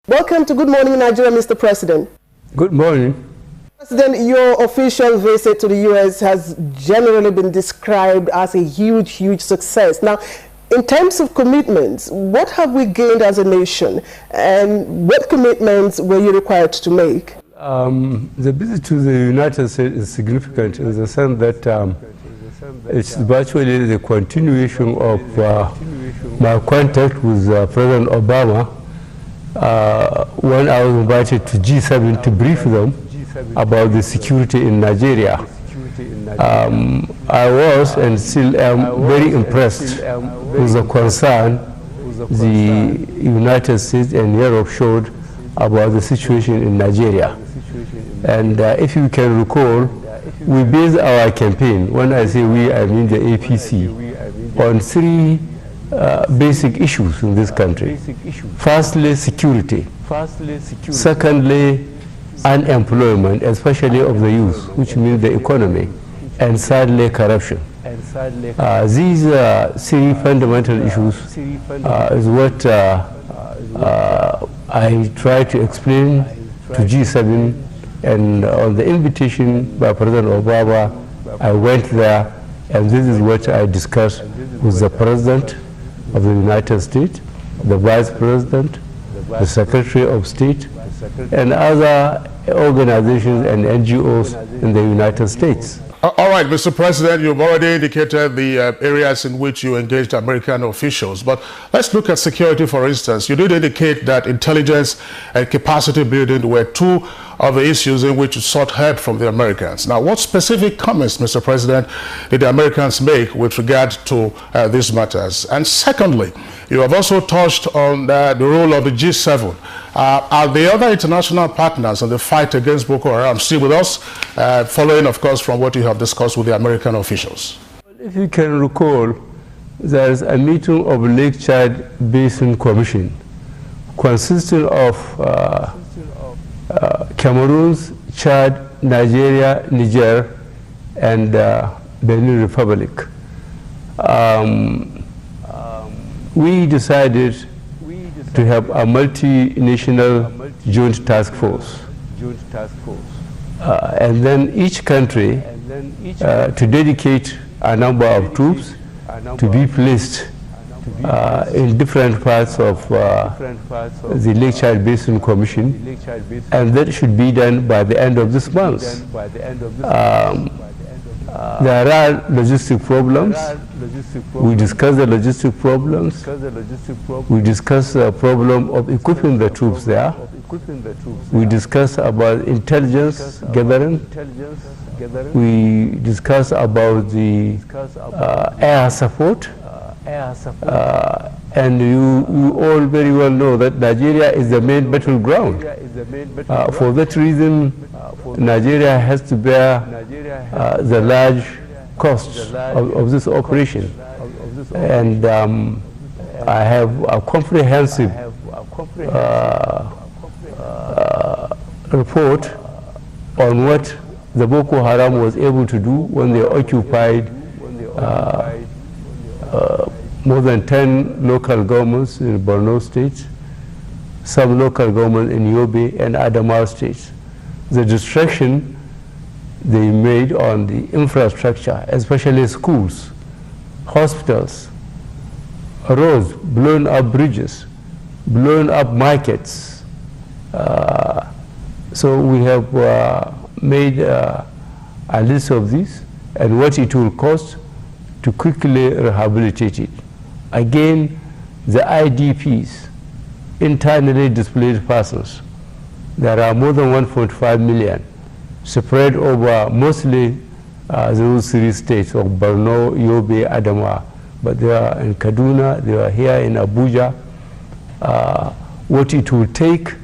Welcome to Good Morning Nigeria, Mr. President. Good morning. President, your official visit to the U.S. has generally been described as a huge, huge success. Now, in terms of commitments, what have we gained as a nation, and what commitments were you required to make? The visit to the United States is significant in the sense that it's virtually the continuation of my contact with President Obama when I was invited to G7 to brief them about the security in Nigeria. I was and still am very impressed with the concern the United States and Europe showed about the situation in Nigeria. And if you can recall, we based our campaign, when I say we, I mean the APC, on three basic issues in this country. Firstly, security. Secondly, unemployment, especially of the youth, which means the economy. And thirdly, corruption. These three fundamental issues is what I try to explain to G7, and on the invitation by President Obama, I went there, and this is what I discussed with the President of the United States, the Vice President, the Secretary of State, and other organizations and NGOs in the United States. All right, Mr. President, you've already indicated the areas in which you engaged American officials, but let's look at security, for instance. You did indicate that intelligence and capacity building were two of the issues in which you sought help from the Americans. Now, what specific comments, Mr. President, did the Americans make with regard to these matters? And secondly, you have also touched on the role of the G7. Are the other international partners in the fight against Boko Haram still with us, following, of course, from what you have discussed with the American officials? If you can recall, there is a meeting of Lake Chad Basin Commission consisting of Cameroon, Chad, Nigeria, Niger, and Benin Republic. We decided to have a multinational joint task force. And then each country to dedicate a number of troops to be placed in different parts of the Lake Chad Basin Commission, and that should be done by the end of this month. There are logistic problems. We discussed the logistic problems. We discussed the problem of equipping the troops there. We discussed about intelligence gathering. We discussed about the air support. And you all very well know that Nigeria is the main battleground. For that reason, Nigeria has to bear the large costs of this operation. And I have a comprehensive report on what the Boko Haram was able to do when they occupied more than 10 local governments in Borno State, some local governments in Yobe and Adamawa states. The destruction they made on the infrastructure, especially schools, hospitals, roads, blown up bridges, blown up markets. So we have made a list of these and what it will cost to quickly rehabilitate it. Again, the IDPs, internally displaced persons, there are more than 1.5 million spread over mostly those three states of Borno, Yobe, Adamawa, but they are in Kaduna, they are here in Abuja. What it will take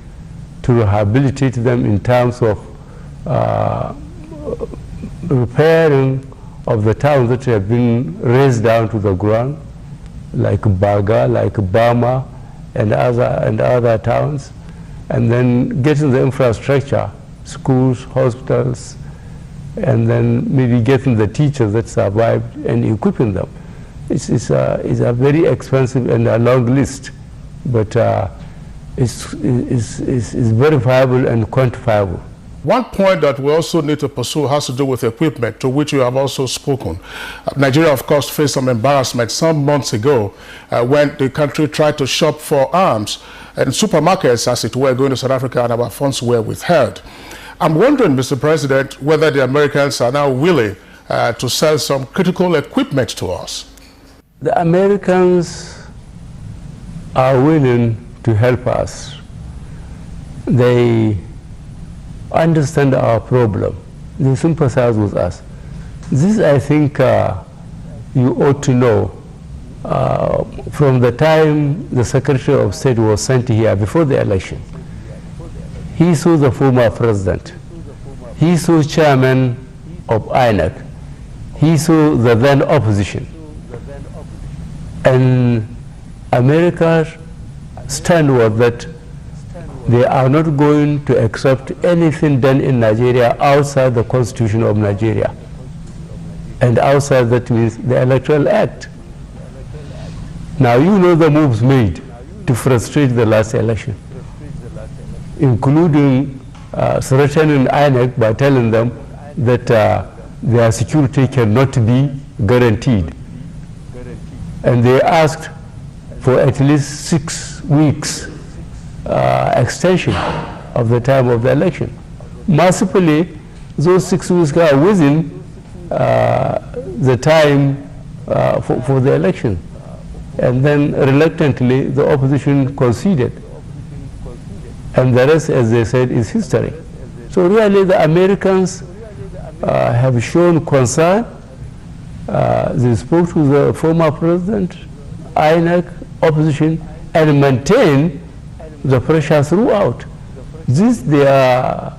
to rehabilitate them in terms of repairing of the towns that have been razed down to the ground, like Baga, like Bama, and other towns, and then getting the infrastructure, schools, hospitals, and then maybe getting the teachers that survived and equipping them. It's a very expensive and a long list, but is verifiable and quantifiable. One point that we also need to pursue has to do with equipment, to which you have also spoken. Nigeria, of course, faced some embarrassment some months ago when the country tried to shop for arms in supermarkets, as it were, going to South Africa, and our funds were withheld. I'm wondering, Mr. President, whether the Americans are now willing to sell some critical equipment to us. The Americans are willing to help us. They understand our problem. They sympathize with us. This, I think, you ought to know. From the time the Secretary of State was sent here before the election, he saw the former president. He saw chairman of INEC. He saw the then opposition. And America's stand was that they are not going to accept anything done in Nigeria outside the Constitution of Nigeria. And outside that means the Electoral Act. Now you know the moves made to frustrate the last election, including threatening INEC by telling them that their security cannot be guaranteed. And they asked for at least 6 weeks extension of the time of the election. Mercifully, those 6 weeks are within the time for the election. And then reluctantly, the opposition conceded. And the rest, as they said, is history. So really, the Americans have shown concern. They spoke to the former president, INEC, opposition, and maintain the pressure throughout. This, they are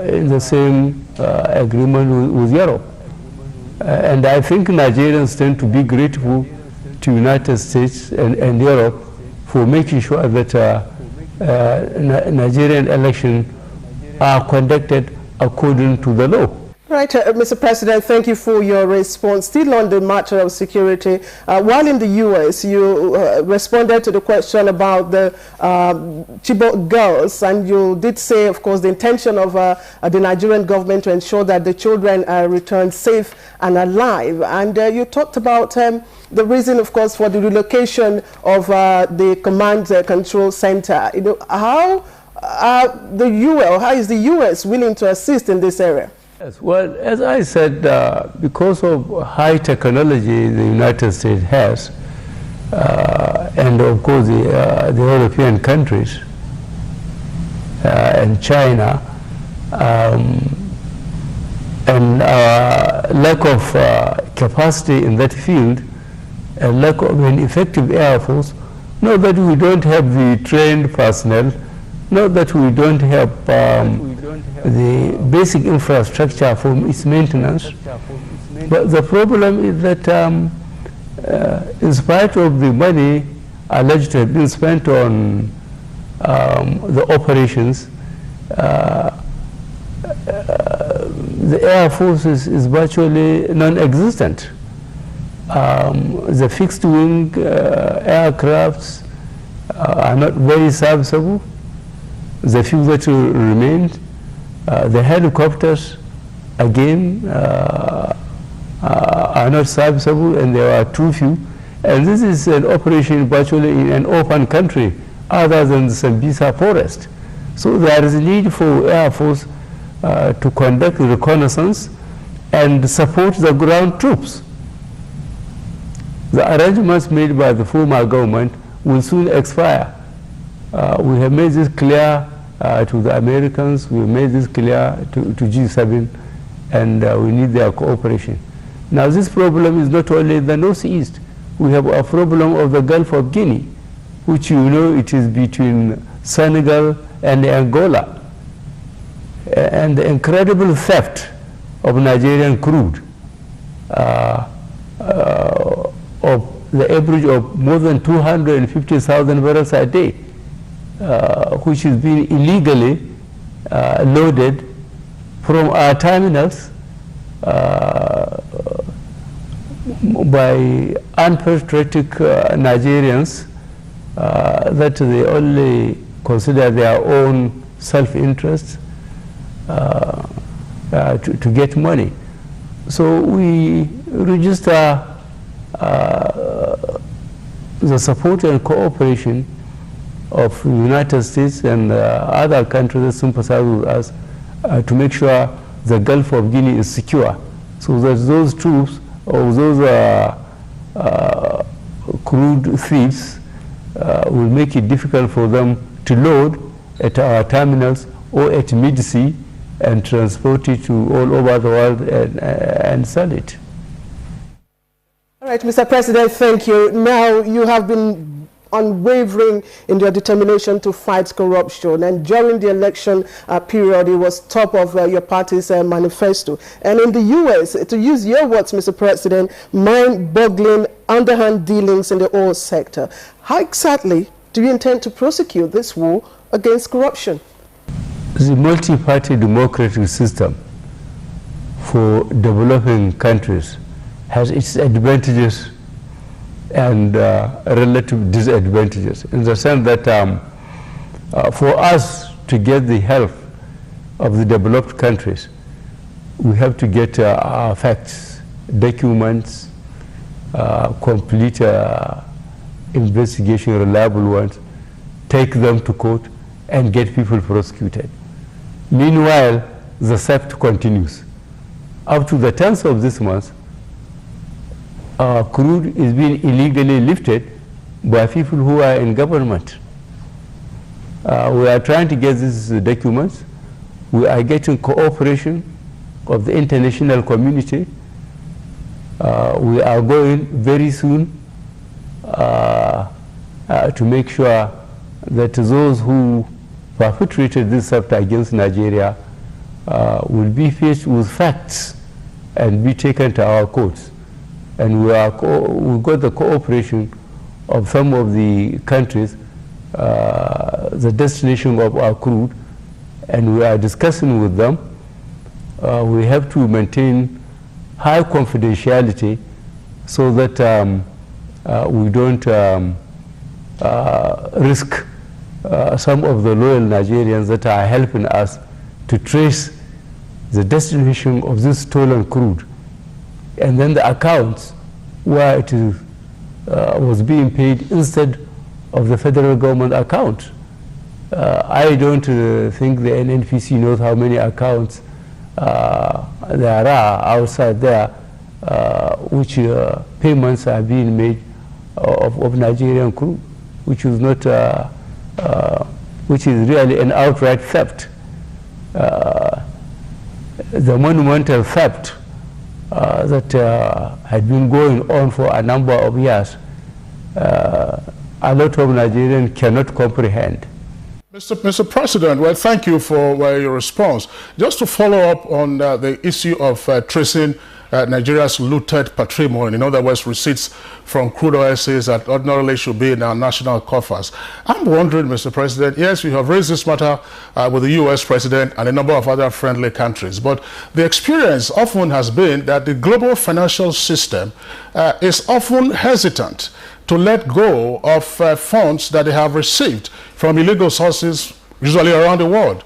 in the same agreement with Europe. And I think Nigerians tend to be grateful to United States and Europe for making sure that Nigerian elections are conducted according to the law. Right, Mr. President, thank you for your response. Still on the matter of security, while in the U.S., you responded to the question about the Chibok girls, and you did say, of course, the intention of the Nigerian government to ensure that the children are returned safe and alive. And you talked about the reason, of course, for the relocation of the command control center. You know, how is the U.S. willing to assist in this area? Yes, well, as I said, because of high technology the United States has, and of course the European countries and China, and lack of capacity in that field, and lack of an effective air force, not that we don't have the trained personnel, not that we don't have the basic infrastructure for its maintenance, but the problem is that in spite of the money alleged to have been spent on the operations, the Air Force is virtually non-existent. The fixed-wing aircrafts are not very serviceable. The few that remained, the helicopters, again, are not serviceable, and there are too few. And this is an operation virtually in an open country other than the Sambisa forest. So there is a need for Air Force to conduct reconnaissance and support the ground troops. The arrangements made by the former government will soon expire. We have made this clear to the Americans, we have made this clear to G7, and we need their cooperation. Now this problem is not only in the Northeast. We have a problem of the Gulf of Guinea, which you know it is between Senegal and Angola. And the incredible theft of Nigerian crude, of the average of more than 250,000 barrels a day, which is being illegally loaded from our terminals by unpatriotic Nigerians that they only consider their own self-interest to get money. So we register the support and cooperation of the United States and other countries that sympathize with us to make sure the Gulf of Guinea is secure, so that those troops or those crude thieves will make it difficult for them to load at our terminals or at mid-sea and transport it to all over the world and sell it. All right, Mr. President, thank you. Now, you have been unwavering in your determination to fight corruption, and during the election period, it was top of your party's manifesto. And in the U.S., to use your words, Mr. President, mind-boggling underhand dealings in the oil sector. How exactly do you intend to prosecute this war against corruption? The multi-party democratic system for developing countries has its advantages and relative disadvantages, in the sense that for us to get the help of the developed countries, we have to get our facts, documents, complete investigation, reliable ones, take them to court, and get people prosecuted. Meanwhile, the theft continues. Up to the 10th of this month, crude is being illegally lifted by people who are in government. We are trying to get these documents. We are getting cooperation of the international community. We are going very soon to make sure that those who perpetrated this theft against Nigeria will be faced with facts and be taken to our courts. And we got the cooperation of some of the countries, the destination of our crude, and we are discussing with them. We have to maintain high confidentiality so that we don't risk some of the loyal Nigerians that are helping us to trace the destination of this stolen crude, and then the accounts where it is, was being paid instead of the federal government account. I don't think the NNPC knows how many accounts there are outside there which payments are being made of Nigerian crude, which is not, which is really an outright theft. The monumental theft that had been going on for a number of years, a lot of Nigerians cannot comprehend. Mr. President, well, thank you for your response. Just to follow up on the issue of tracing Nigeria's looted patrimony, in other words, receipts from crude oil sales that ordinarily should be in our national coffers. I'm wondering, Mr. President, yes, you have raised this matter with the U.S. President and a number of other friendly countries, but the experience often has been that the global financial system is often hesitant to let go of funds that they have received from illegal sources, usually around the world.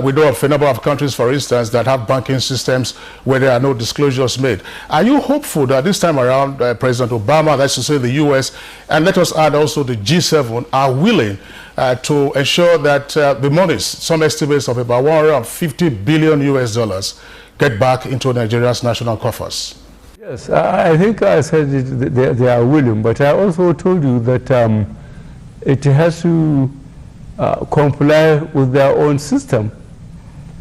We know of a number of countries, for instance, that have banking systems where there are no disclosures made. Are you hopeful that this time around, President Obama, that's to say the U.S., and let us add also the G7, are willing to ensure that the monies, some estimates of about $150 billion US, get back into Nigeria's national coffers? Yes, I think I said they are willing, but I also told you that it has to comply with their own system,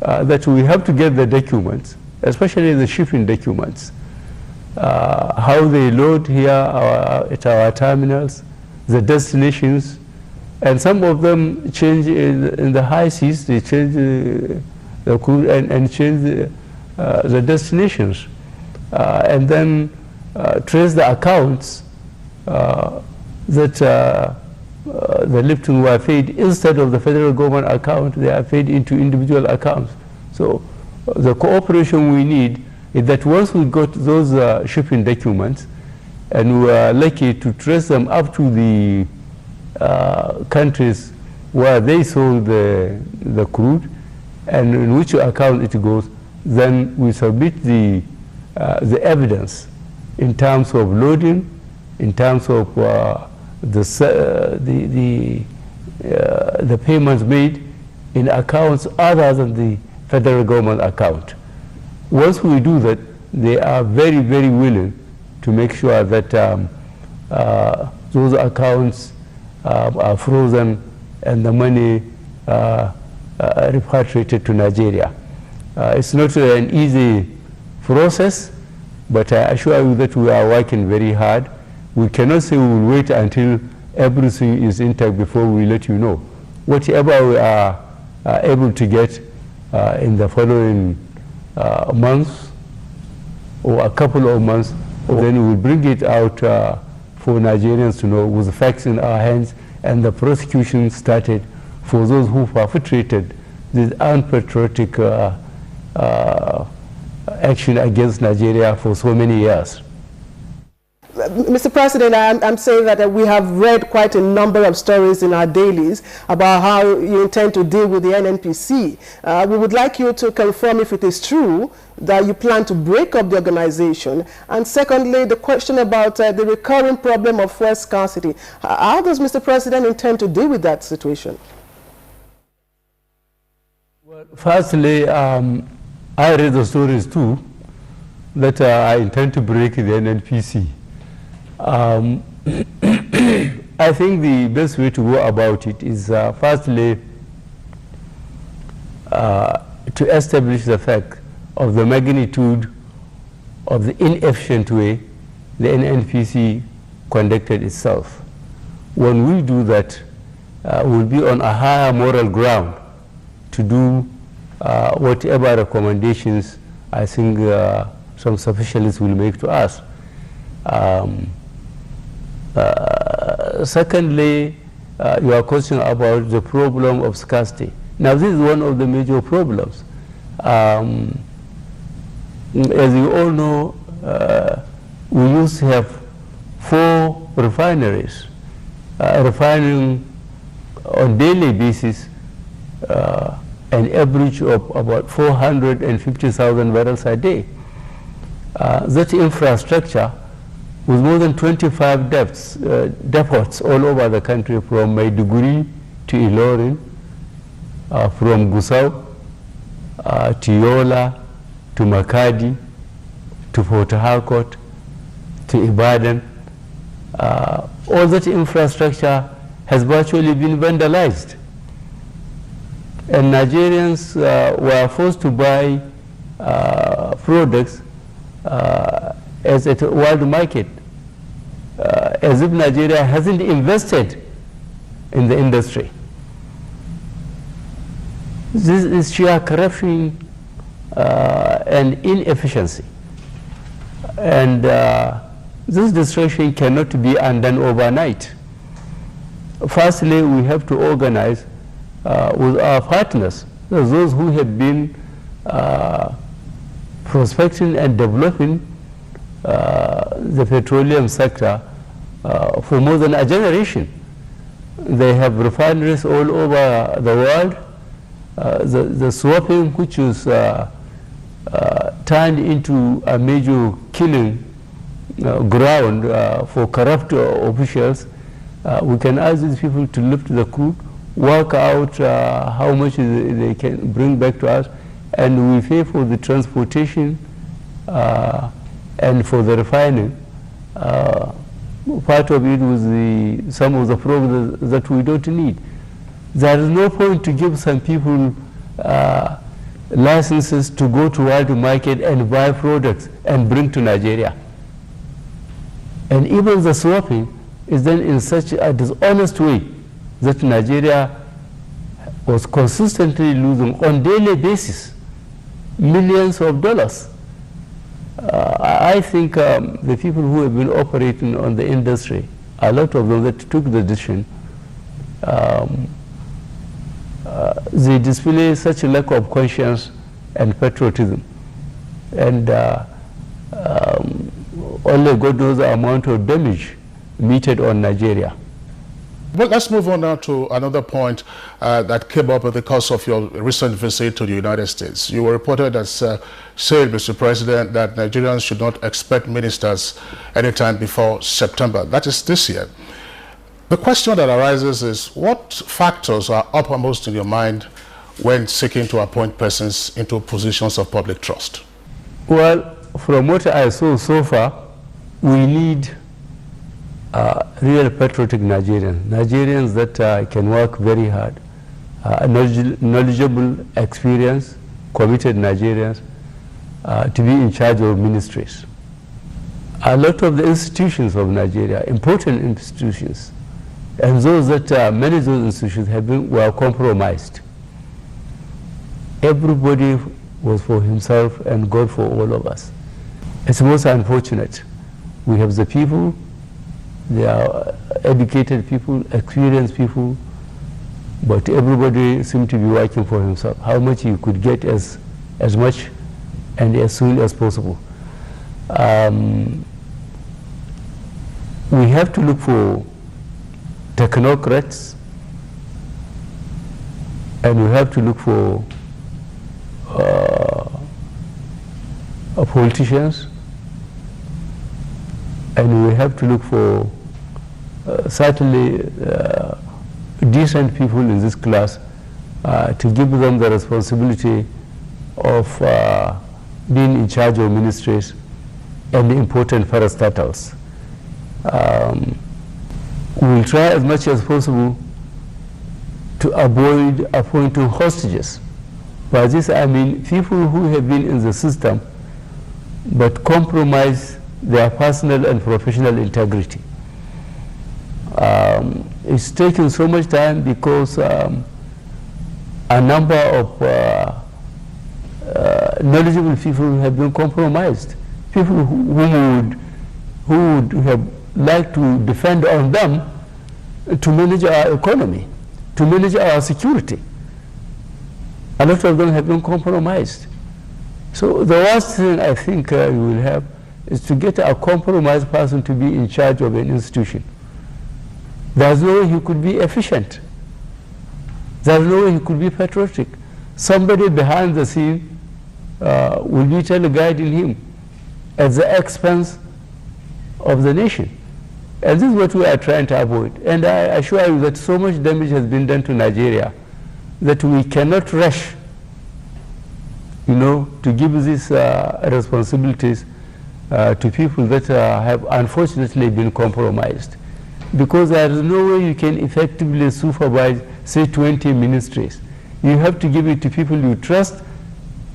that we have to get the documents, especially the shipping documents, how they load here at our terminals, the destinations, and some of them change in the high seas, they change the crude and change the destinations. And then trace the accounts that the Lipton were paid instead of the federal government account. They are paid into individual accounts. So the cooperation we need is that once we got those shipping documents and we are lucky to trace them up to the countries where they sold the crude and in which account it goes, then we submit the evidence in terms of loading, in terms of the payments made in accounts other than the federal government account. Once we do that, they are very, very willing to make sure that those accounts are frozen and the money repatriated to Nigeria. It's not an easy process, but I assure you that we are working very hard. We cannot say we will wait until everything is intact before we let you know. Whatever we are able to get in the following months or a couple of months, then we will bring it out for Nigerians to know with the facts in our hands, and the prosecution started for those who perpetrated this unpatriotic action against Nigeria for so many years. Mr. President, I'm saying that we have read quite a number of stories in our dailies about how you intend to deal with the NNPC. We would like you to confirm if it is true that you plan to break up the organization. And secondly, the question about the recurring problem of fuel scarcity. How does Mr. President intend to deal with that situation? Well, firstly, I read the stories too, that I intend to break the NNPC. I think the best way to go about it is firstly to establish the fact of the magnitude of the inefficient way the NNPC conducted itself. When we do that, we'll be on a higher moral ground to do whatever recommendations I think some specialists will make to us. Secondly, your question about the problem of scarcity. Now, this is one of the major problems. As you all know, we used to have 4 refineries refining on daily basis an average of about 450,000 barrels a day. That infrastructure with more than 25 depots all over the country, from Maiduguri to Ilorin, from Gusau to Yola, to Makadi, to Port Harcourt, to Ibadan. All that infrastructure has virtually been vandalized. And Nigerians were forced to buy products as at world market, as if Nigeria hasn't invested in the industry. This is sheer corruption and inefficiency. And this destruction cannot be undone overnight. Firstly, we have to organize with our partners, those who have been prospecting and developing the petroleum sector for more than a generation. They have refineries all over the world. The swapping, which was turned into a major killing ground for corrupt officials, we can ask these people to lift the crude, work out how much they can bring back to us, and we pay for the transportation and for the refining. Part of it was some of the products that we don't need. There is no point to give some people licenses to go to world market and buy products and bring to Nigeria. And even the swapping is done in such a dishonest way that Nigeria was consistently losing on daily basis millions of dollars. I think the people who have been operating on the industry, a lot of them that took the decision, they display such a lack of conscience and patriotism. And only God knows the amount of damage meted on Nigeria. Well, let's move on now to another point that came up in the course of your recent visit to the United States. You were reported as saying, Mr. President, that Nigerians should not expect ministers anytime before September. That is this year. The question that arises is, what factors are uppermost in your mind when seeking to appoint persons into positions of public trust? Well, from what I saw so far, we need real patriotic Nigerians that can work very hard, knowledgeable, experienced, committed Nigerians to be in charge of ministries. A lot of the institutions of Nigeria, important institutions, and those that many of those institutions were compromised. Everybody was for himself and God for all of us. It's most unfortunate. We have the people. They are educated people, experienced people, but everybody seems to be working for himself. How much you could get as much and as soon as possible. We have to look for technocrats, and we have to look for politicians, and we have to look for certainly decent people in this class to give them the responsibility of being in charge of ministries and important parastatals. We'll try as much as possible to avoid appointing hostages. By this I mean people who have been in the system but compromise their personal and professional integrity. It's taken so much time because a number of knowledgeable people have been compromised. People who would have liked to depend on them to manage our economy, to manage our security. A lot of them have been compromised. So the worst thing I think you will have is to get a compromised person to be in charge of an institution. There's no way he could be efficient. There's no way he could be patriotic. Somebody behind the scene will be guiding him at the expense of the nation. And this is what we are trying to avoid. And I assure you that so much damage has been done to Nigeria that we cannot rush, to give these responsibilities to people that have unfortunately been compromised. Because there is no way you can effectively supervise, say, 20 ministries. You have to give it to people you trust,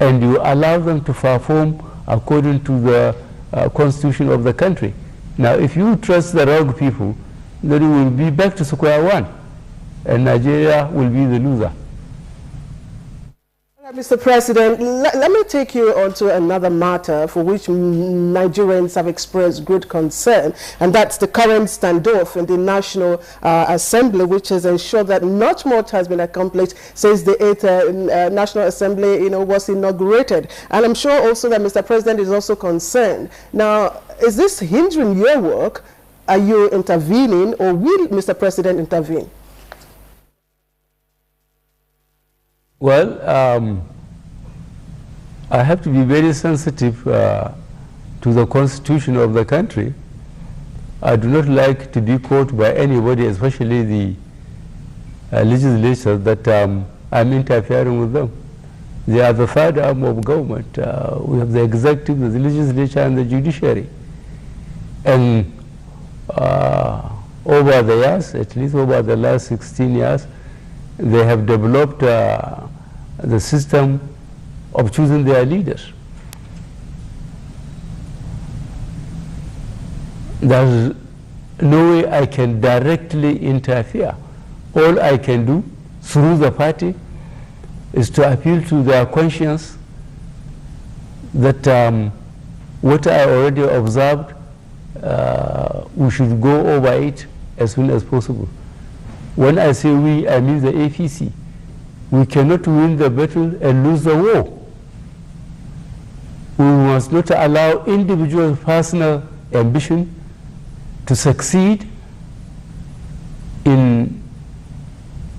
and you allow them to perform according to the constitution of the country. Now, if you trust the wrong people, then we will be back to square one, and Nigeria will be the loser. Mr. President, let me take you on to another matter for which Nigerians have expressed great concern, and that's the current standoff in the National Assembly, which has ensured that not much has been accomplished since the 8th National Assembly was inaugurated. And I'm sure also that Mr. President is also concerned. Now, is this hindering your work? Are you intervening, or will Mr. President intervene? Well, I have to be very sensitive to the constitution of the country. I do not like to be caught by anybody, especially the legislature, that I'm interfering with them. They are the third arm of government. We have the executive, the legislature, and the judiciary. And over the years, at least over the last 16 years, they have developed the system of choosing their leaders. There's no way I can directly interfere. All I can do through the party is to appeal to their conscience that what I already observed, we should go over it as soon as possible. When I say we, I mean the APC. We cannot win the battle and lose the war. We must not allow individual personal ambition to succeed in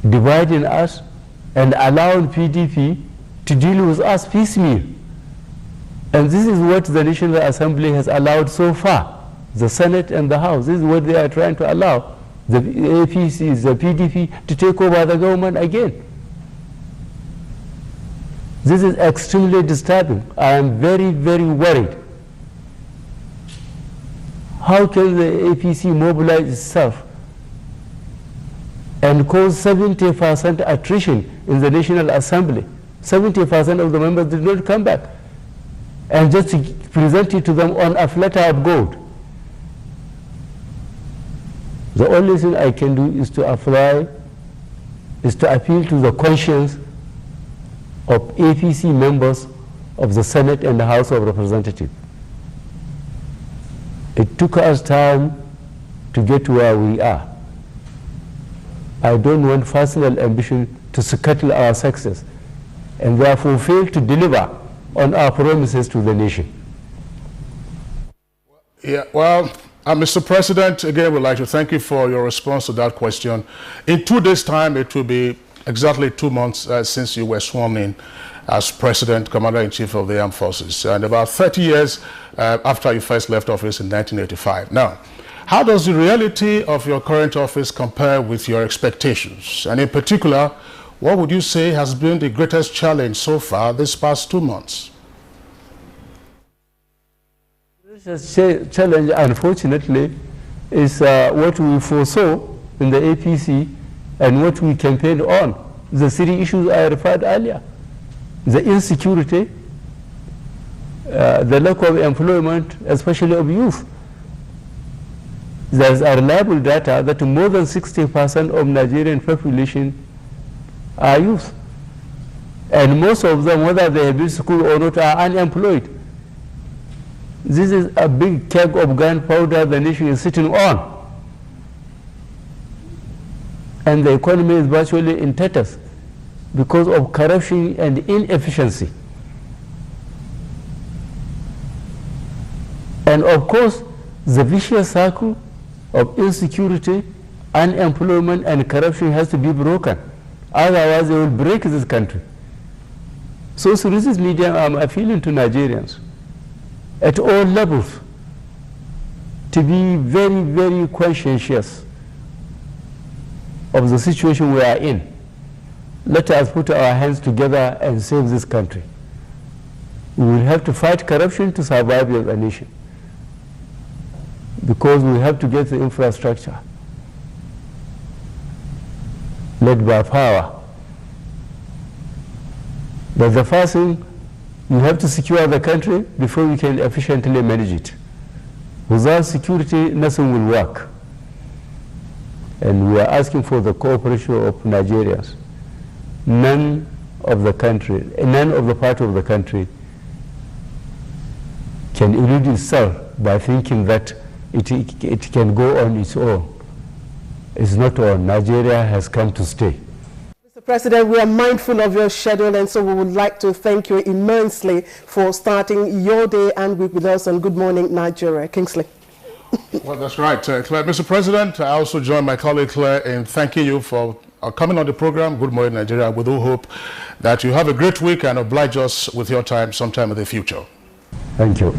dividing us and allowing PDP to deal with us piecemeal. And this is what the National Assembly has allowed so far, the Senate and the House. This is what they are trying to allow, the APC, the PDP, to take over the government again. This is extremely disturbing. I am very, very worried. How can the APC mobilize itself and cause 70% attrition in the National Assembly? 70% of the members did not come back, and just to present it to them on a platter of gold. The only thing I can do is to appeal to the conscience of APC members of the Senate and the House of Representatives. It took us time to get to where we are. I don't want personal ambition to scuttle our success and therefore fail to deliver on our promises to the nation. Yeah, well, Mr. President, again, we'd like to thank you for your response to that question. In 2 days' time, it will be exactly 2 months since you were sworn in as President, Commander-in-Chief of the Armed Forces, and about 30 years after you first left office in 1985. Now, how does the reality of your current office compare with your expectations? And in particular, what would you say has been the greatest challenge so far this past 2 months? The challenge, unfortunately, is what we foresaw in the APC and what we campaigned on. The 3 issues I referred earlier: the insecurity, the lack of employment, especially of youth. There is a reliable data that more than 60% of Nigerian population are youth. And most of them, whether they have been to school or not, are unemployed. This is a big keg of gunpowder the nation is sitting on. And the economy is virtually in tatters because of corruption and inefficiency. And of course, the vicious circle of insecurity, unemployment, and corruption has to be broken. Otherwise, they will break this country. So through this medium, I'm appealing to Nigerians at all levels to be very, very conscientious of the situation we are in. Let us put our hands together and save this country. We will have to fight corruption to survive as a nation, because we have to get the infrastructure led by power. But the first thing, you have to secure the country before you can efficiently manage it. Without security, nothing will work. And we are asking for the cooperation of Nigerians. None of the part of the country can elude itself by thinking that it can go on its own. It's not on. Nigeria has come to stay. Mr. President, we are mindful of your schedule, and so we would like to thank you immensely for starting your day and week with us on Good Morning Nigeria. Kingsley. Well, that's right, Claire. Mr. President, I also join my colleague Claire in thanking you for coming on the program, Good Morning Nigeria, with all hope that you have a great week and oblige us with your time sometime in the future. Thank you.